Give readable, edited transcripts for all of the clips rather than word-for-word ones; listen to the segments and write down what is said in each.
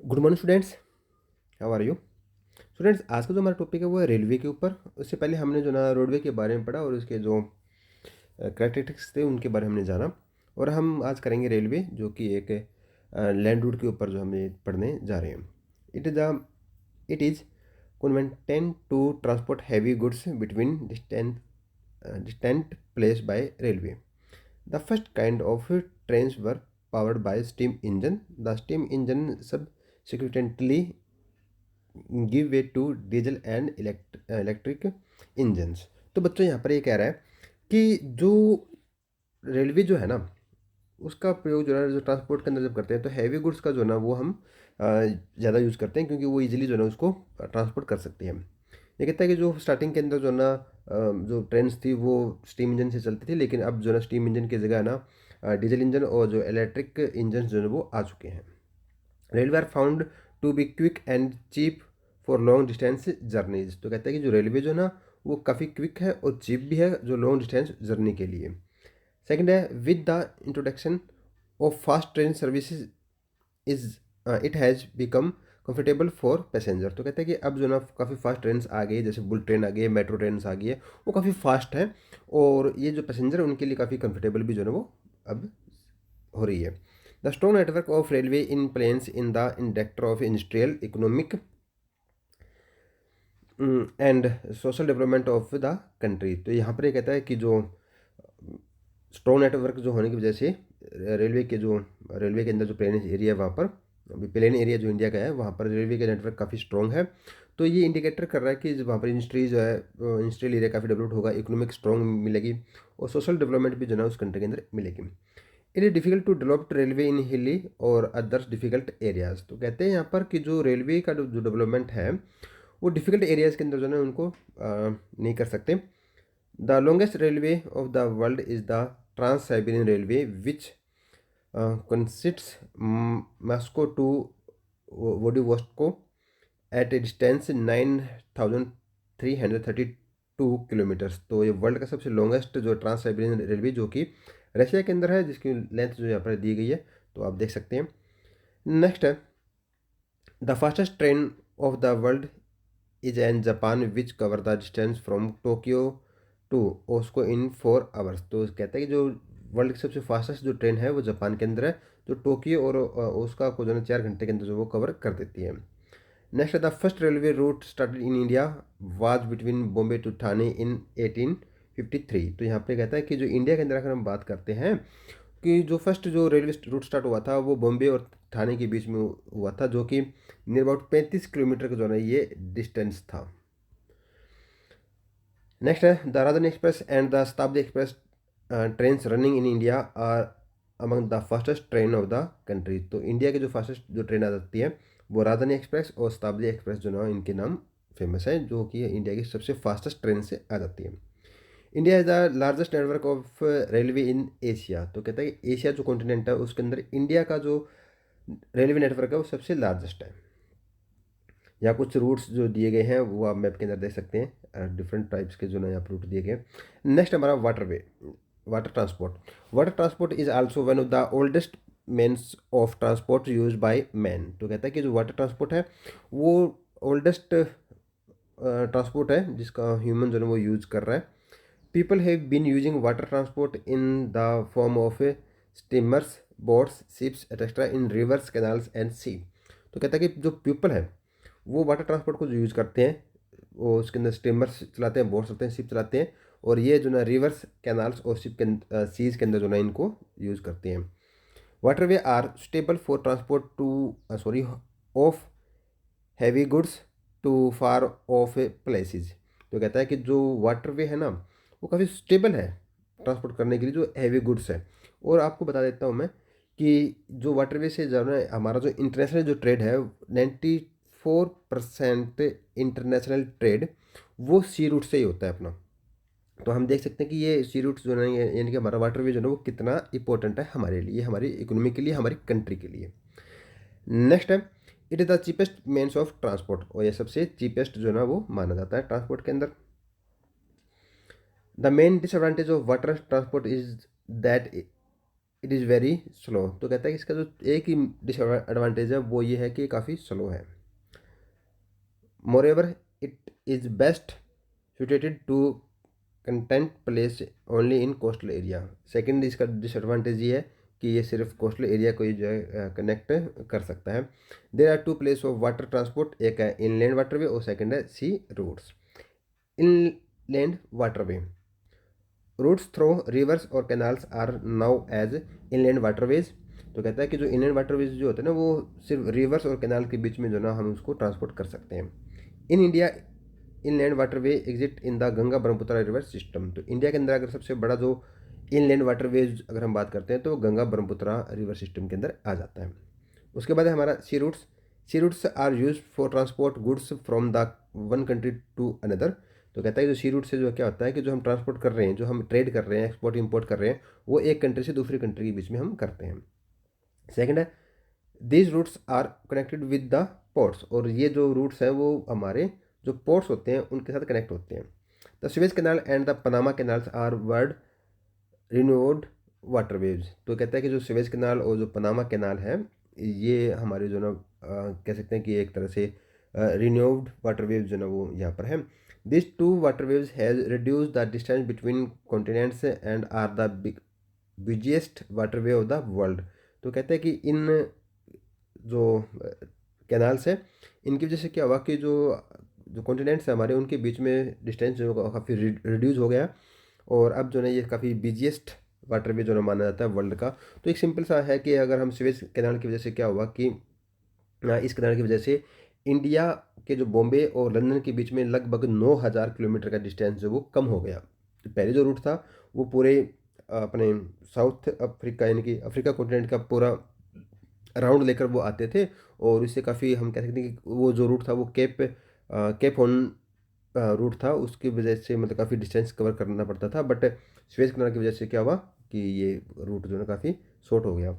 Good morning students, how are you students. आज का जो हमारा टॉपिक है वो है रेलवे के ऊपर। उससे पहले हमने जो ना रोडवे के बारे में पढ़ा और उसके जो करैक्टरिस्टिक्स थे उनके बारे में हमने जाना। और हम आज करेंगे रेलवे, जो कि एक लैंड रूट के ऊपर जो हमें पढ़ने जा रहे हैं। It is convenient to transport heavy goods between distant place by railway. The first kind of trains were powered by steam engine. The steam engine subsequently give way to diesel and electric engines. तो बच्चों यहाँ पर ये कह रहा है कि जो रेलवे जो है ना, उसका प्रयोग जो है जो ट्रांसपोर्ट के अंदर जब करते हैं तो हैवी गुड्स का जो है ना वो हम ज़्यादा यूज़ करते हैं, क्योंकि वो इजीली जो है ना उसको ट्रांसपोर्ट कर सकते हैं। ये कहता है कि जो स्टार्टिंग के अंदर जो है ना जो ट्रेन्स थी वो स्टीम इंजन से चलती थी, लेकिन अब जो है ना स्टीम इंजन की जगह ना डीजल इंजन और जो इलेक्ट्रिक इंजन जो है वो आ चुके हैं। Railway are found to be quick and cheap for long distance journeys. तो कहता है कि जो रेलवे जो है ना वो काफ़ी क्विक है और चीप भी है जो लॉन्ग डिस्टेंस जर्नी के लिए। सेकंड है with the introduction of fast train services is it has become comfortable for passenger. तो कहते हैं कि अब जो ना काफ़ी फास्ट ट्रेन आ गई है, जैसे बुलेट ट्रेन आ गई है, मेट्रो ट्रेन आ गई है, वो काफ़ी फास्ट है और ये जो पैसेंजर है उनके लिए काफ़ी कंफर्टेबल भी जो है वो अब हो रही है। The strong network of railway in plains in the indicator of industrial economic and social development of the country. तो यहाँ पर ये कहता है कि जो स्ट्रॉन्ग नेटवर्क जो होने की वजह से रेलवे के अंदर जो प्लेन एरिया है वहाँ पर, अभी प्लेन एरिया जो इंडिया का है वहाँ पर रेलवे का नेटवर्क काफ़ी स्ट्रॉन्ग है। तो ये इंडिकेटर कर रहा है कि वहाँ पर इंडस्ट्री जो है इंडस्ट्रियल एरिया काफ़ी डेवलप्ड होगा, इकोनॉमिक स्ट्रॉन्ग मिलेगी और सोशल डेवलपमेंट भी जो है ना उस कंट्री के अंदर मिलेगी। It is difficult to develop railway in hilly और अदर्स डिफिकल्ट एरियाज। तो कहते हैं यहाँ पर कि जो रेलवे का जो डेवलपमेंट है वो डिफिकल्ट एरियाज़ के अंदर जो है ना उनको नहीं कर सकते। The longest railway of the world is the trans Siberian railway which consists Moscow to Vladivostok at a distance 9,332 kilometres. तो ये वर्ल्ड का सबसे लॉन्गेस्ट जो ट्रांस साइबेरियन रेलवे जो कि रशिया के अंदर है, जिसकी लेंथ जो यहाँ पर दी गई है तो आप देख सकते हैं। नेक्स्ट है the fastest train of the world is in Japan which cover the distance from Tokyo to Osaka in 4 hours. तो कहता है कि जो वर्ल्ड की सबसे फास्टेस्ट जो ट्रेन है वो जापान के अंदर है, जो टोक्यो और ओस्का को जो है 4 घंटे के अंदर जो वो कवर कर देती है। Next the first railway route started in India was between Bombay to Thane in 1853। तो यहाँ पे कहता है कि जो इंडिया के अंदर अगर हम बात करते हैं कि जो फर्स्ट जो रेलवे रूट स्टार्ट हुआ था वो बॉम्बे और ठाणे के बीच में हुआ था, जो कि नियर अबाउट 35 किलोमीटर का जो है ये डिस्टेंस था। नेक्स्ट है the Rajdhani express and the Shatabdi express train running in India are among the fastest train of the country. तो इंडिया की जो फास्टेस्ट जो ट्रेन आ जाती है वो राजधानी एक्सप्रेस और शताब्दी एक्सप्रेस जो ना इनके नाम फेमस है, जो कि इंडिया की सबसे फास्टेस्ट ट्रेन से आ जाती है। India is the largest network of railway in Asia. तो कहता है कि एशिया जो कॉन्टिनेंट है उसके अंदर इंडिया का जो रेलवे नेटवर्क है वो सबसे लार्जेस्ट है। यहाँ कुछ रूट्स जो दिए गए हैं वो आप मैप के अंदर देख सकते हैं, डिफरेंट टाइप्स के जो ना यहाँ पर रूट दिए गए हैं। नेक्स्ट हमारा water transport is also one of the oldest means of transport use by man. तो कहता है कि जो वाटर ट्रांसपोर्ट है वो ओल्डेस्ट ट्रांसपोर्ट है जिसका ह्यूमन जो है वो यूज कर रहा है। People have been using water transport in the form of steamers, boats, ships etcetera in rivers, canals and sea. तो कहता है कि जो पीपल है वो वाटर ट्रांसपोर्ट को जो यूज़ करते हैं वो उसके अंदर स्टीमर्स चलाते हैं, बोट्स चलाते हैं, शिप चलाते हैं, और ये जो ना रिवर्स, कैनाल्स और शिप के सीज के अंदर जो ना इनको यूज़ करते हैं। Waterway are stable for transport of heavy goods to far off places. तो कहता है कि जो वाटरवे है ना वो काफ़ी स्टेबल है ट्रांसपोर्ट करने के लिए जो हैवी गुड्स है। और आपको बता देता हूँ मैं कि जो वाटरवे से जो है हमारा जो इंटरनेशनल जो ट्रेड है 94% इंटरनेशनल ट्रेड वो सी रूट से ही होता है अपना। तो हम देख सकते हैं कि ये सी रूट जो है यानी कि हमारा वाटरवे जो है वो कितना इंपॉर्टेंट है हमारे लिए, हमारी इकोनॉमी के लिए, हमारी कंट्री के लिए। नेक्स्ट है it is the cheapest means of transport, और ये सबसे चीपेस्ट जो है ना वो माना जाता है ट्रांसपोर्ट के अंदर। The main disadvantage of water transport is that it is very slow. तो कहता है कि इसका जो एक ही डिसएडवांटेज है वो ये है कि काफ़ी स्लो है। Moreover it is best suited to content place only in coastal area. Second इसका डिसएडवांटेज ये है कि ये सिर्फ कोस्टल एरिया को ही जो है कनेक्ट कर सकता है। There are two place of water transport, एक है इनलैंड वाटरवे और सेकेंड है sea routes. Inland waterway routes through rivers और canals are now as inland waterways. तो कहता है कि जो इनलैंड वाटरवेज जो होते हैं ना वो सिर्फ रिवर्स और कैनाल के बीच में जो ना हम उसको ट्रांसपोर्ट कर सकते हैं। In India inland waterway exit in the Ganga Brahmaputra river system. तो इंडिया के अंदर अगर सबसे बड़ा जो इनलैंड वाटरवेज अगर हम बात करते हैं तो गंगा ब्रह्मपुत्र रिवर सिस्टम के अंदर आ जाता है। उसके बाद है हमारा sea routes. Sea routes are use for transport goods from the one country to another. तो कहता है कि जो सी रूट से जो क्या होता है कि जो हम ट्रांसपोर्ट कर रहे हैं, जो हम ट्रेड कर रहे हैं, एक्सपोर्ट इंपोर्ट कर रहे हैं, वो एक कंट्री से दूसरी कंट्री के बीच में हम करते हैं। सेकंड है these routes are connected with the ports. और ये जो रूट्स हैं वो हमारे जो पोर्ट्स होते हैं उनके साथ कनेक्ट होते हैं। The Suez canal and the Panama canals are world renewed waterways. तो कहता है कि जो सुएज कैनाल और जो पनामा कैनाल है ये हमारे जो ना कह सकते हैं कि एक तरह से रिन्यूड वाटरवेव जो ना वो यहाँ पर है। This two waterways has reduce the distance between continents and are the busiest waterway of the world. तो कहते हैं कि इन जो कैनाल्स है इनकी वजह से क्या हुआ कि जो जो कॉन्टिनेंट्स है हमारे उनके बीच में डिस्टेंस जो काफ़ी रिड्यूस हो गया और अब जो है ये काफ़ी बिजिएस्ट वाटरवे जो ना माना जाता है वर्ल्ड का। तो एक सिंपल सा है कि अगर हम सुएज कैनाल की वजह से क्या हुआ कि इस कैनाल की वजह से इंडिया के जो बॉम्बे और लंदन के बीच में लगभग 9,000 किलोमीटर का डिस्टेंस जो वो कम हो गया। तो पहले जो रूट था वो पूरे अपने साउथ अफ्रीका यानी कि अफ्रीका कॉन्टिनेंट का पूरा राउंड लेकर वो आते थे और इससे काफ़ी हम कह सकते हैं कि वो जो रूट था वो केप हॉर्न रूट था, उसकी वजह से मतलब काफ़ी डिस्टेंस कवर करना पड़ता था। बट सुएज कैनाल की वजह से क्या हुआ कि ये रूट जो है काफ़ी शॉर्ट हो गया।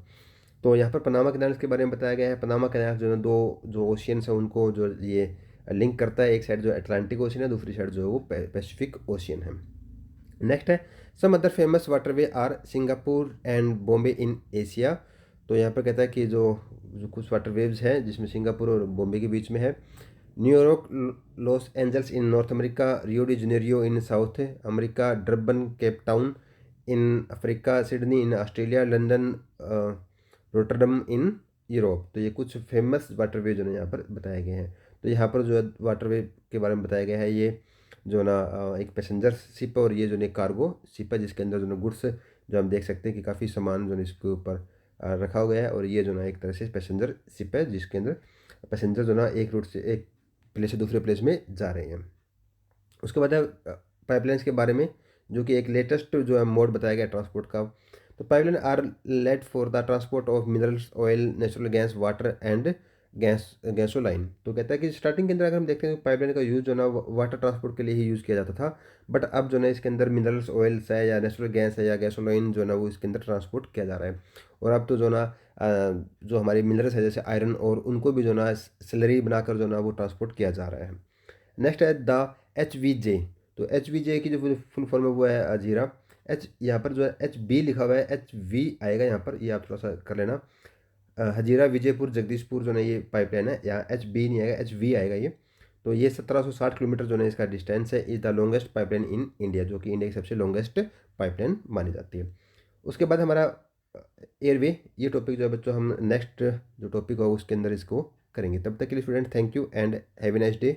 तो यहाँ पर पनामा कैनाल्स के बारे में बताया गया है। पनामा कैनाल जो है दो जो ओशियंस हैं उनको जो ये लिंक करता है, एक साइड जो अटलांटिक ओशियन है, दूसरी साइड जो है वो पैसिफिक ओशियन है। नेक्स्ट है some other famous waterway are Singapore and Bombay in Asia. तो यहाँ पर कहता है कि जो जो कुछ वाटरवेव्स हैं जिसमें सिंगापुर और बॉम्बे के बीच में है। New York Los Angeles in north America, Rio de Janeiro in south America, Durban Cape town in Africa, Sydney in Australia, London Rotterdam in Europe. तो ये कुछ फेमस वाटरवे जो है यहाँ पर बताए गए हैं। तो यहाँ पर जो वाटरवे के बारे में बताया गया है ये जो ना एक पैसेंजर शिप और ये जो ना कार्गो शिप है जिसके अंदर जो ना गुड्स जो हम देख सकते हैं कि काफ़ी सामान जो ना इसके ऊपर रखा हुआ है। और ये जो ना एक तरह से पैसेंजर शिप है जिसके अंदर पैसेंजर जो ना एक रूट से एक प्लेस से दूसरे प्लेस में जा रहे हैं। उसके बाद है पाइपलाइंस के बारे में जो कि एक लेटेस्ट जो है मोड बताया गया ट्रांसपोर्ट का। तो pipeline are let for the transport of minerals, oil, natural gas, water and gasoline. तो कहता है कि स्टार्टिंग के अंदर अगर हम देखते हैं तो पाइपलाइन का यूज़ जो ना वाटर ट्रांसपोर्ट के लिए ही यूज़ किया जाता था। बट अब जो ना इसके अंदर मिनरल्स ऑयल्स है या नेचुरल गैस है या गैसोलाइन जो ना वो इसके अंदर ट्रांसपोर्ट किया जा रहा है। और अब तो जो ना जो हमारी मिनरल्स है जैसे आयरन और उनको भी जो ना स्लरी बनाकर जो ना वो ट्रांसपोर्ट किया जा रहा है। नेक्स्ट है द HVJ। तो HVJ की जो फुल फॉर्म है वो है अजीरा। यहाँ पर जो है HB लिखा हुआ है, HV आएगा यहाँ पर, ये आप थोड़ा सा कर लेना। हजीरा विजयपुर जगदीशपुर जो है ये पाइपलाइन है, यहाँ HB नहीं आएगा, HV आएगा ये। तो ये 1760 किलोमीटर जो है इसका डिस्टेंस है। Is the longest pipeline in India, जो कि इंडिया की सबसे लॉन्गेस्ट पाइपलाइन मानी जाती है। उसके बाद हमारा एयरवे, ये टॉपिक जो है बच्चों हम नेक्स्ट जो टॉपिक होगा उसके अंदर इसको करेंगे। तब तक के लिए student thank you and have a nice day.